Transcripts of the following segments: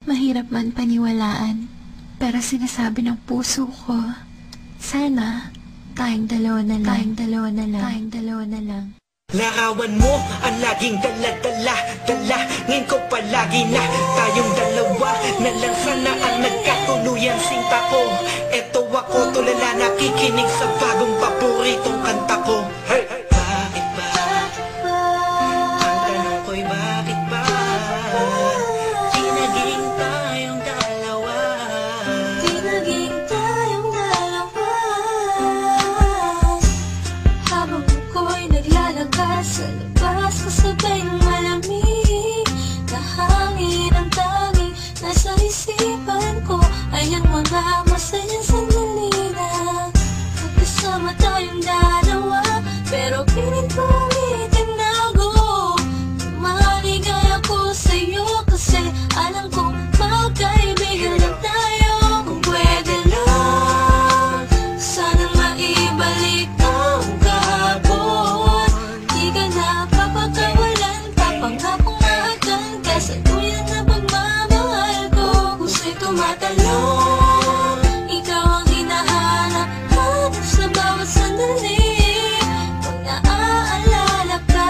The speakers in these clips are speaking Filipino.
Mahirap man paniwalaan, pero sinasabi ng puso ko, sana tayong dalawa na lang. Larawan mo ang laging dala-dala Dalangin ko palagi na tayong dalawa na lang sana ang nagkatuluyan sinta ko. Eto ako tulala nakikinig sa bagong paboritong kanta ko. Hey! Bakit ba? Ang tanong ko'y bakit ba? Di naging tayong dalawa. Habang ako'y naglalakad sa labas, kasabay ng malamig na hangin, ang tanging nasa isipan ko ay ang mga masayang sandali na magkasama tayong dalawa. Pero pilit kong itinago, maligay ako sa'yo kasi alam kong magkaibigan lang tayo. Kung pwede lang, sana maibalik ang kahapon. Di ka na papagkawalan, papangakong maagdan ka sa tuyan na pagmamahal ko. Puso'y tumatalon, ikaw ang hinahanap sa bawat sandali. Pag naaalala ka,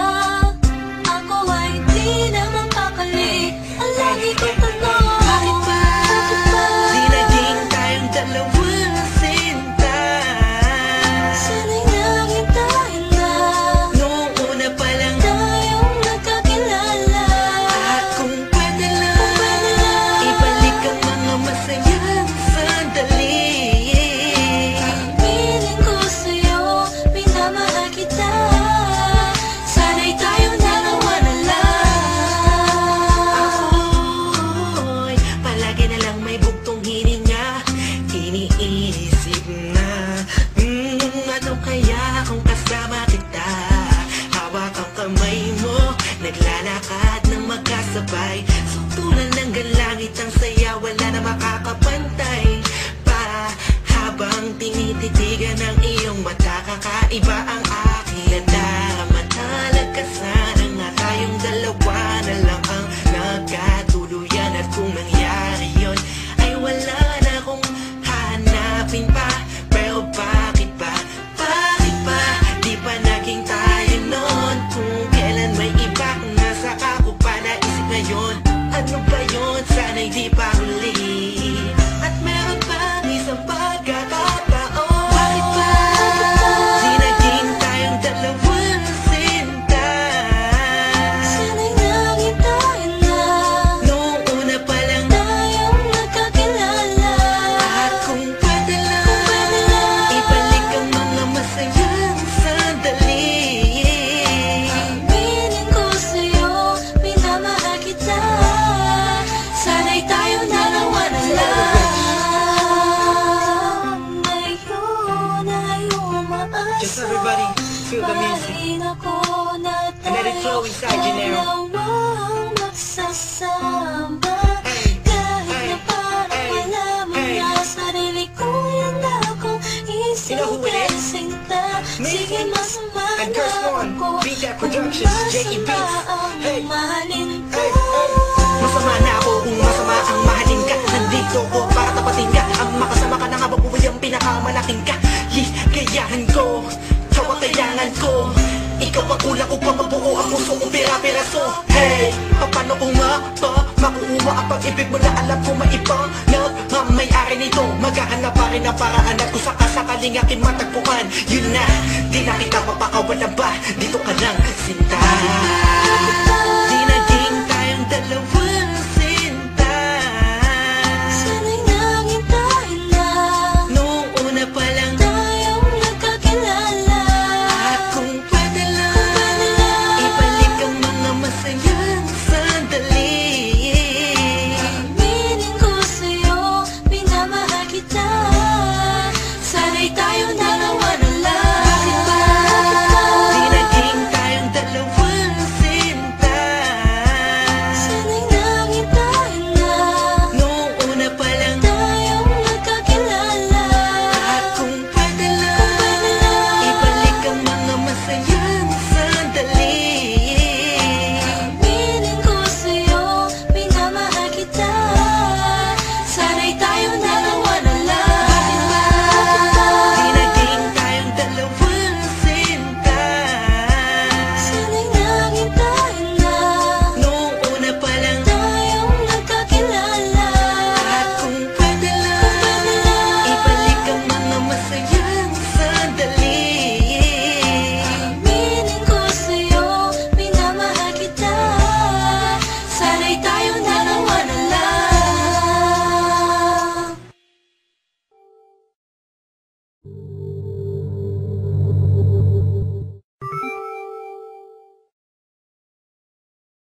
ako ay di na mapakali. Ang lagi kong tanong, bakit ba? Di naging tayong dalawa sinta. Sana'y naging tayo na Noong una pa lang tayong nagkakilala. at kung pwede lang ibalik ang mga masayang sandali. Piling ko sa'yo, minamahal kita. Sana'y tayong dalawa na lang. Ako'y palagi na lang may bugtong hininga. Iniisip na ano kaya kung kasama kita. Hawak ang kamay mo, naglalakad ng magkasabay. Suntulan ng galangit ang saya, wala na makakapantay pa. Habang tinititigan ng iyong mata, kakaiba ang aking ganda. Matalagkasan nga tayong dalawa na lang ang nagkatuluyan. At kung nangyari yun, ay wala na akong hahanapin pa. Pero bakit ba? Bakit ba? Di pa naging tayo nun. Kung kailan may iba, nasa ako pa naisip ngayon. Ano ba yun? Sana'y di pa huli. At meron pang isang pagkakataon. Bakit ba? Di naging tayong dalawa sinta. Sana'y naging tayo na Noong una pa lang tayong nagkakilala. at kung pwede lang ibalik ang mga masayang sandali. Piling ko sa'yo, minamahal kita. Sana'y tayong dalawa na lang. Ngayon ay umaasa. Just everybody feel the music. Parin ako na And let it flow inside you now. dalawang magsasama. Hey, Kahit hey, na parang hey, wala mo hey. na sarili ko, yan akong You know who it is? sinta. Me Sige, masama and na Curse One, ako Beat That kung Productions, J.E. Beats. masama ang Hey. mahalin ka. Hey, hey. Masama na ako kung masama ang mahalin ka. Nandito ko para tapatin ka. Ang makasama ka na habang buhay ang pinakamalaking ka. Higayahan ko, kawatayangan ko. Ikaw ang kulang upang mabuo ang puso kong pira-piraso. Hey, paano kung makuha ang pag-ibig mo na alam ko maibang nagmamayari nito. Maghahanap pa rin ang paraan at kung sakasakaling aking matagpuan. Yun na, di na kita mapakawalan ba? Dito ka lang, sinta. Di naging tayong dalawa sinta. Sana'y naging tayo na Noong una pa lang tayong nagkakilala. at kung pwede lang ibalik ang mga masayang sandali. Piling ko sa'yo, minamahal kita. Sana'y tayong dalawa na lang. Di naging tayong dalawa sinta. Sana'y naging tayo na Noong una pa lang tayong nagkakilala. at kung pwede lang ibalik ang mga masayang sandali.